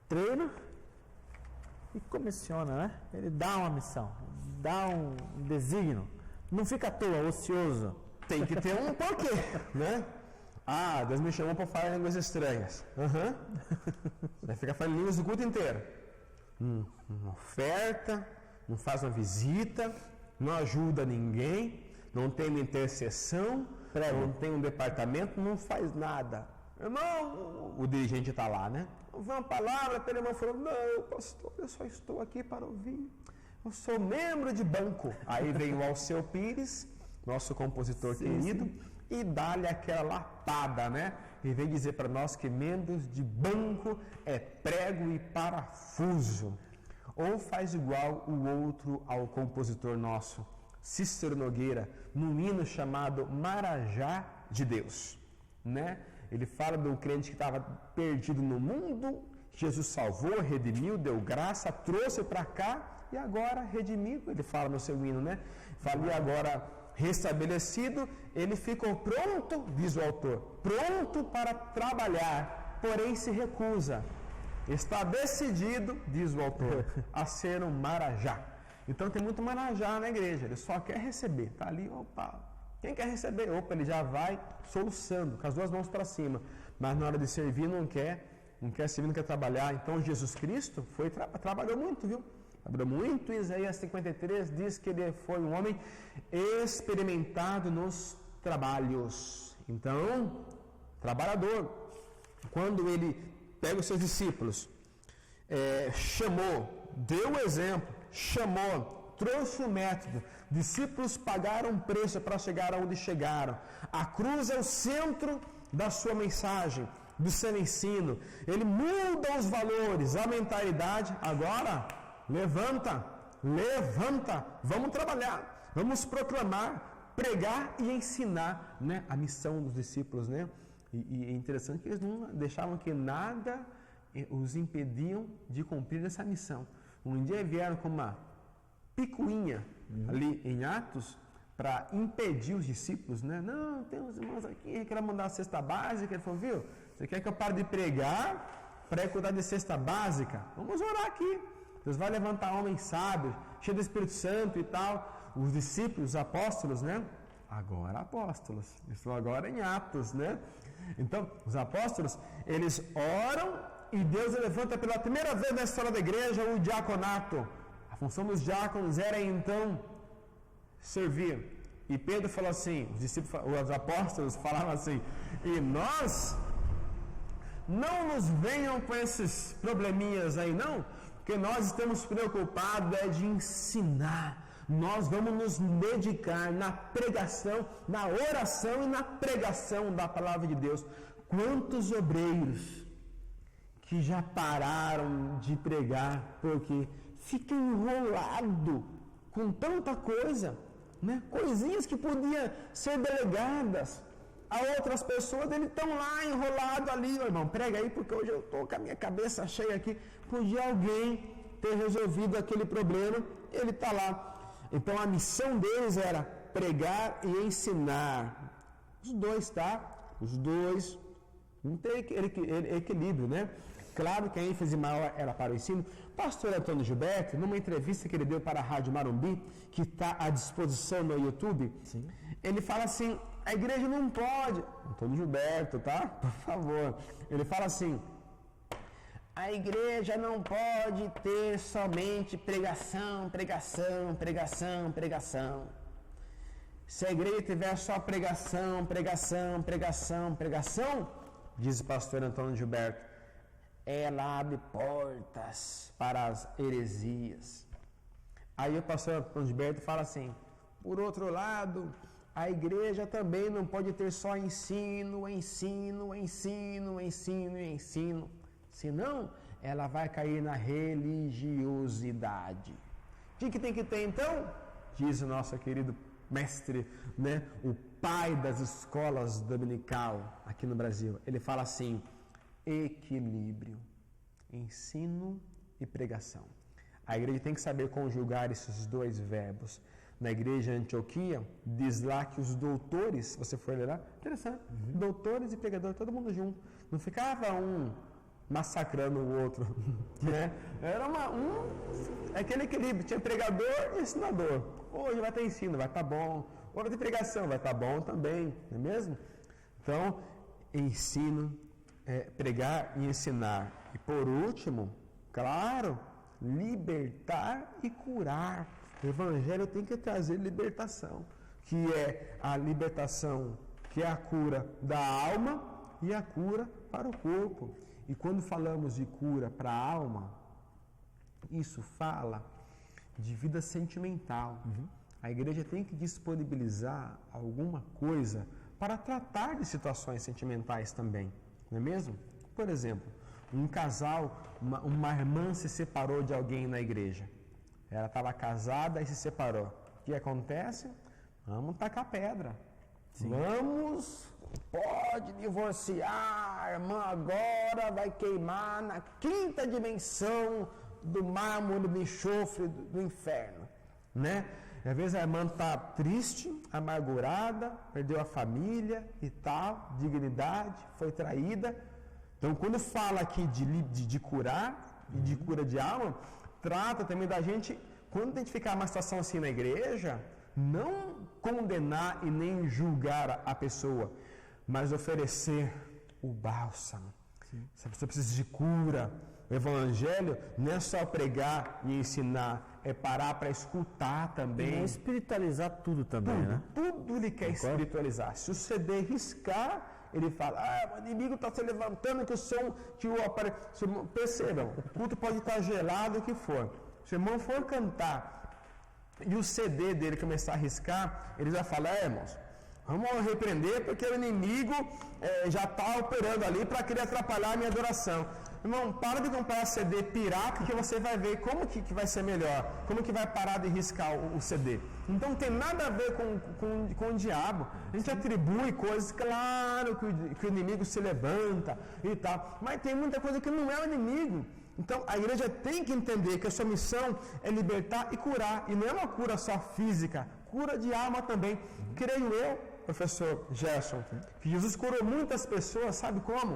treina e comissiona, né? Ele dá uma missão, dá um desígnio. Não fica à toa, ocioso. Tem que ter um porquê, né? Deus me chamou para falar línguas estranhas. Vai ficar falando línguas o culto inteiro. Não oferta, não faz uma visita, não ajuda ninguém, não tem uma intercessão, não tem um departamento, não faz nada. Irmão, o dirigente está lá, né? Uma palavra, pelo irmão falou, não, pastor, eu só estou aqui para ouvir. Eu sou membro de banco. Aí vem o Alceu Pires, nosso compositor querido, e dá-lhe aquela lapada, né? E vem dizer para nós que membros de banco é prego e parafuso. Ou faz igual o outro ao compositor nosso, Cícero Nogueira, num hino chamado Marajá de Deus, né? Ele fala do crente que estava perdido no mundo, Jesus salvou, redimiu, deu graça, trouxe para cá e agora redimido, ele fala no seu hino, né? Fala, e agora restabelecido, ele ficou pronto, diz o autor, pronto para trabalhar, porém se recusa. Está decidido, diz o autor, a ser um marajá. Então tem muito marajá na igreja, ele só quer receber, está ali, opa, quem quer receber? Opa, ele já vai soluçando, com as duas mãos para cima, mas na hora de servir não quer servir, não quer trabalhar. Então Jesus Cristo trabalhou muito, viu? Trabalhou muito. Isaías 53 diz que ele foi um homem experimentado nos trabalhos. Então, trabalhador. Quando ele pega os seus discípulos, chamou, deu o exemplo, chamou, trouxe o método. Discípulos pagaram preço para chegar aonde chegaram. A cruz é o centro da sua mensagem, do seu ensino. Ele muda os valores, a mentalidade. Agora, levanta, vamos trabalhar, vamos proclamar, pregar e ensinar, né, a missão dos discípulos, né? E é interessante que eles não deixavam que nada os impediam de cumprir essa missão. Um dia vieram com uma picuinha ali em Atos para impedir os discípulos, né? Não, tem uns irmãos aqui que querem mandar a cesta básica. Ele falou, viu, você quer que eu pare de pregar para cuidar de cesta básica? Vamos orar aqui. Deus vai levantar homens sábios, cheios do Espírito Santo e tal. Os discípulos, os apóstolos, né? Agora apóstolos. Estou agora em Atos, né? Então, os apóstolos, eles oram e Deus levanta pela primeira vez na história da igreja o diaconato. A função dos diáconos era então servir. E Pedro falou assim, os apóstolos falavam assim, e nós não nos venham com esses probleminhas aí não, porque nós estamos preocupados de ensinar. Nós vamos nos dedicar na pregação, na oração e na pregação da palavra de Deus. Quantos obreiros que já pararam de pregar porque ficam enrolados com tanta coisa, né? Coisinhas que podiam ser delegadas a outras pessoas, eles estão lá enrolados ali, irmão, prega aí porque hoje eu estou com a minha cabeça cheia aqui. Podia alguém ter resolvido aquele problema, ele está lá. Então a missão deles era pregar e ensinar. Os dois, tá? Os dois. Não tem equilíbrio, né? Claro que a ênfase maior era para o ensino. Pastor Antônio Gilberto, numa entrevista que ele deu para a Rádio Marumbi, que está à disposição no YouTube, sim, ele fala assim, a igreja não pode... Antônio Gilberto, tá? Por favor. Ele fala assim, a igreja não pode ter somente pregação, pregação, pregação, pregação. Se a igreja tiver só pregação, pregação, pregação, pregação, diz o pastor Antônio Gilberto, ela abre portas para as heresias. Aí o pastor Antônio Gilberto fala assim, por outro lado, a igreja também não pode ter só ensino, ensino, ensino, ensino e ensino. Senão, ela vai cair na religiosidade. O que tem que ter então? Diz o nosso querido mestre, né? O pai das escolas dominical aqui no Brasil. Ele fala assim, equilíbrio, ensino e pregação. A igreja tem que saber conjugar esses dois verbos. Na igreja de Antioquia, diz lá que os doutores, se você for ler lá, interessante, doutores e pregadores, todo mundo junto. Não ficava um massacrando o outro, né? Era aquele equilíbrio, tinha pregador e ensinador. Hoje vai ter ensino, vai estar bom. Hora de pregação, vai estar bom também, não é mesmo? Então, ensino, pregar e ensinar. E por último, claro, libertar e curar. O Evangelho tem que trazer libertação, que é a libertação, que é a cura da alma e a cura para o corpo. E quando falamos de cura para a alma, isso fala de vida sentimental. A igreja tem que disponibilizar alguma coisa para tratar de situações sentimentais também, não é mesmo? Por exemplo, um casal, uma irmã se separou de alguém na igreja. Ela estava casada e se separou. O que acontece? Vamos tacar pedra. Sim. Vamos, pode divorciar, irmã, agora vai queimar na 5ª dimensão do mármore, do enxofre, do inferno, né? E às vezes a irmã está triste, amargurada, perdeu a família e tal, dignidade, foi traída. Então, quando fala aqui de curar e de cura de alma, trata também da gente, quando identificar uma situação assim na igreja, não condenar e nem julgar a pessoa, mas oferecer o bálsamo. Sim. Se a pessoa precisa de cura, o Evangelho não é só pregar e ensinar, é parar para escutar também. E espiritualizar tudo também, tudo, né? Tudo ele quer espiritualizar. Se o CD riscar, ele fala, o inimigo está se levantando, que o som, que o aparelho... Percebam, o culto pode estar gelado, o que for. Se o irmão for cantar e o CD dele começar a riscar, ele já fala, irmãos, vamos repreender porque o inimigo já está operando ali para querer atrapalhar a minha adoração. Irmão, para de comprar CD pirata que você vai ver como que vai ser melhor, como que vai parar de riscar o CD. Então não tem nada a ver com o diabo. A gente atribui coisas, claro que o inimigo se levanta e tal, mas tem muita coisa que não é o inimigo. Então, a igreja tem que entender que a sua missão é libertar e curar, e não é uma cura só física, cura de alma também. Creio eu, professor Gerson, que Jesus curou muitas pessoas, sabe como?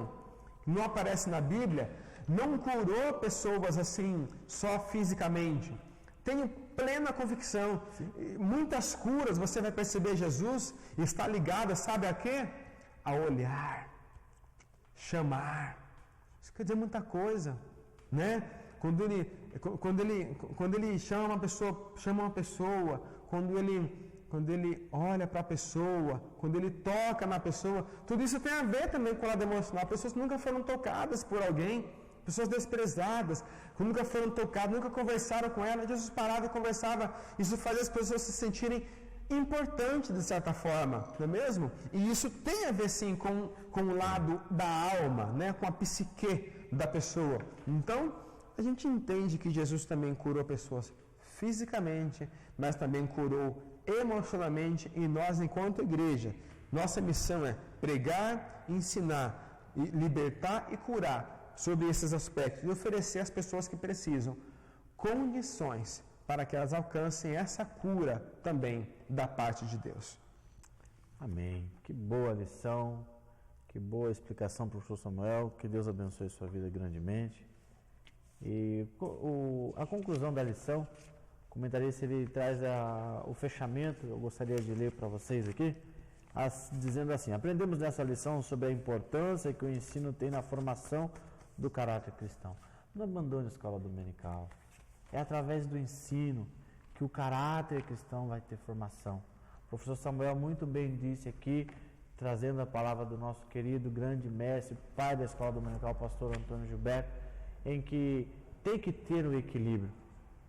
Não aparece na Bíblia, não curou pessoas assim, só fisicamente. Tenho plena convicção. Muitas curas, você vai perceber, Jesus está ligado, sabe a quê? A olhar, chamar. Isso quer dizer muita coisa, né? Quando ele chama uma pessoa, quando ele olha para a pessoa, quando ele toca na pessoa, tudo isso tem a ver também com o lado emocional. Pessoas que nunca foram tocadas por alguém, pessoas desprezadas, que nunca foram tocadas, nunca conversaram com ela. Jesus parava e conversava. Isso fazia as pessoas se sentirem importantes de certa forma, não é mesmo? E isso tem a ver sim com o lado da alma, né? Com a psique da pessoa. Então, a gente entende que Jesus também curou pessoas fisicamente, mas também curou emocionalmente, e nós, enquanto igreja, nossa missão é pregar, ensinar, libertar e curar sobre esses aspectos e oferecer às pessoas que precisam condições para que elas alcancem essa cura também da parte de Deus. Amém. Que boa lição, que boa explicação, professor Samuel, que Deus abençoe sua vida grandemente. E a conclusão da lição, o comentarista ele traz o fechamento, eu gostaria de ler para vocês aqui, dizendo assim: aprendemos nessa lição sobre a importância que o ensino tem na formação do caráter cristão. Não abandone a escola dominical. É através do ensino que o caráter cristão vai ter formação. O professor Samuel muito bem disse aqui, trazendo a palavra do nosso querido grande mestre, pai da escola dominical, pastor Antônio Gilberto, em que tem que ter o equilíbrio.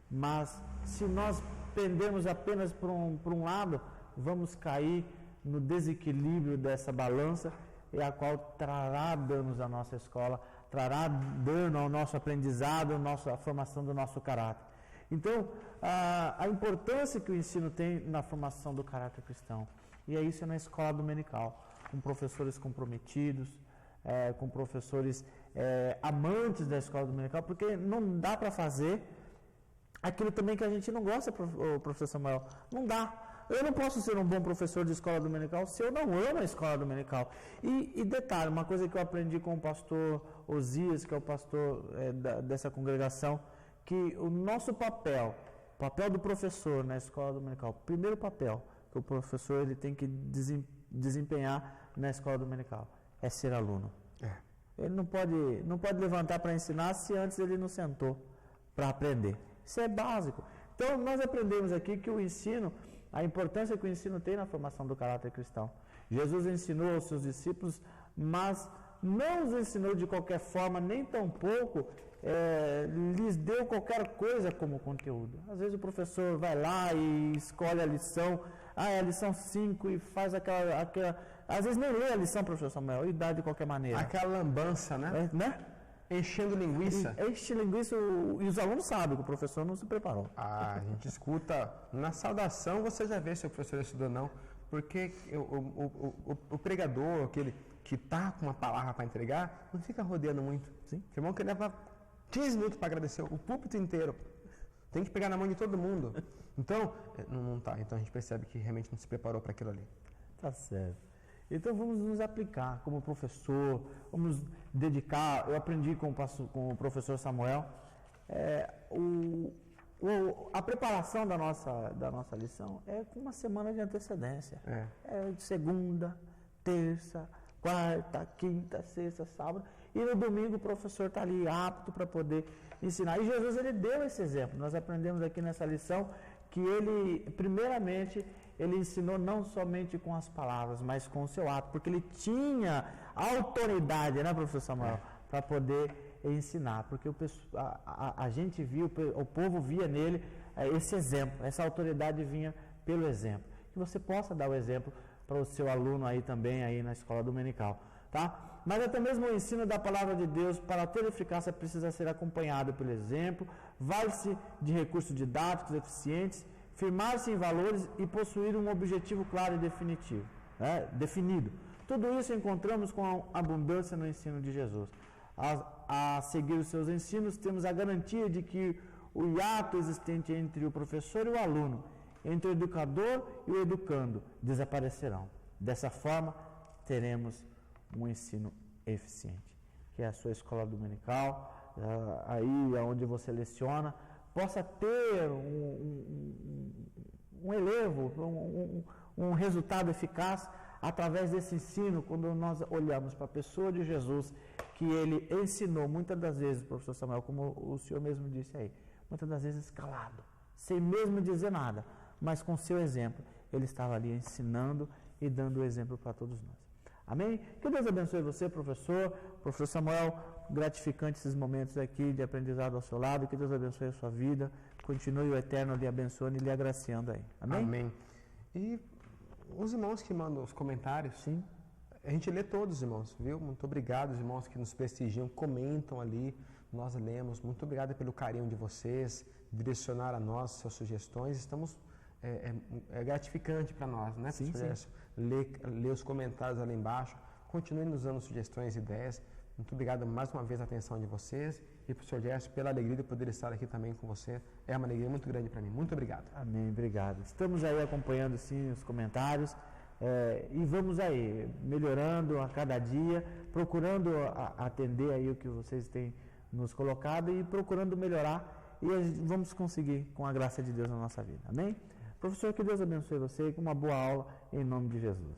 Mas se nós pendermos apenas por um lado, vamos cair no desequilíbrio dessa balança, e a qual trará danos à nossa escola, trará dano ao nosso aprendizado, à formação do nosso caráter. Então, a importância que o ensino tem na formação do caráter cristão, e é isso na escola dominical, com professores comprometidos, com professores amantes da escola dominical, porque não dá para fazer aquilo também que a gente não gosta, professor Samuel, não dá. Eu não posso ser um bom professor de escola dominical se eu não amo a escola dominical. E detalhe, uma coisa que eu aprendi com o pastor Osias, que é o pastor dessa congregação, que o nosso papel do professor na escola dominical, o primeiro papel que o professor ele tem que desempenhar na escola dominical é ser aluno. Ele não pode levantar para ensinar se antes ele não sentou para aprender. Isso é básico. Então, nós aprendemos aqui que o ensino, a importância que o ensino tem na formação do caráter cristão. Jesus ensinou aos seus discípulos, mas não os ensinou de qualquer forma, nem tampouco lhes deu qualquer coisa como conteúdo. Às vezes o professor vai lá e escolhe a lição, é a lição 5 e faz aquela... Às vezes nem lê a lição, professor Samuel, e dá de qualquer maneira. Aquela lambança, né? Enchendo linguiça. Enche linguiça e os alunos sabem que o professor não se preparou. A gente escuta, na saudação você já vê se o professor estudou ou não, porque o pregador, aquele que está com uma palavra para entregar, não fica rodeando muito. Sim. Tem irmão que leva 15 minutos para agradecer o púlpito inteiro. Tem que pegar na mão de todo mundo. Então, não tá. Então a gente percebe que realmente não se preparou para aquilo ali. Tá certo. Então vamos nos aplicar como professor, vamos dedicar. Eu aprendi com o professor Samuel a preparação da nossa lição é com uma semana de antecedência. De segunda, terça, quarta, quinta, sexta, sábado, e no domingo o professor está ali apto para poder ensinar. E Jesus ele deu esse exemplo. Nós aprendemos aqui nessa lição que ele, primeiramente, ele ensinou não somente com as palavras, mas com o seu ato, porque ele tinha autoridade, né, professor Samuel, para poder ensinar, porque a gente viu, o povo via nele esse exemplo, essa autoridade vinha pelo exemplo. Que você possa dar o exemplo para o seu aluno aí também, aí na escola dominical, tá? Mas até mesmo o ensino da palavra de Deus, para ter eficácia, precisa ser acompanhado pelo exemplo, vale-se de recursos didáticos eficientes, firmar-se em valores e possuir um objetivo claro e definitivo, definido. Tudo isso encontramos com a abundância no ensino de Jesus. a seguir os seus ensinos, temos a garantia de que o hiato existente entre o professor e o aluno, entre o educador e o educando, desaparecerão. Dessa forma, teremos um ensino eficiente. Que é a sua escola dominical, aí onde você leciona, possa ter um elevo, um resultado eficaz através desse ensino, quando nós olhamos para a pessoa de Jesus, que ele ensinou muitas das vezes, professor Samuel, como o senhor mesmo disse aí, muitas das vezes calado, sem mesmo dizer nada, mas com seu exemplo, ele estava ali ensinando e dando o exemplo para todos nós. Amém? Que Deus abençoe você, professor Samuel, gratificante esses momentos aqui de aprendizado ao seu lado, que Deus abençoe a sua vida, continue o Eterno lhe abençoando e lhe agraciando aí. Amém? Amém. E os irmãos que mandam os comentários, sim, a gente lê todos, irmãos, viu? Muito obrigado, os irmãos que nos prestigiam, comentam ali, nós lemos. Muito obrigado pelo carinho de vocês, direcionar a nós suas sugestões. Estamos é gratificante para nós, né, professor Gerson? Ler os comentários ali embaixo. Continue nos dando sugestões e ideias. Muito obrigado mais uma vez a atenção de vocês e professor Gerson pela alegria de poder estar aqui também com você. É uma alegria muito grande para mim. Muito obrigado. Amém, obrigado. Estamos aí acompanhando sim os comentários e vamos aí melhorando a cada dia, procurando atender aí o que vocês têm nos colocado e procurando melhorar, e vamos conseguir com a graça de Deus na nossa vida. Amém? Professor, que Deus abençoe você com uma boa aula em nome de Jesus.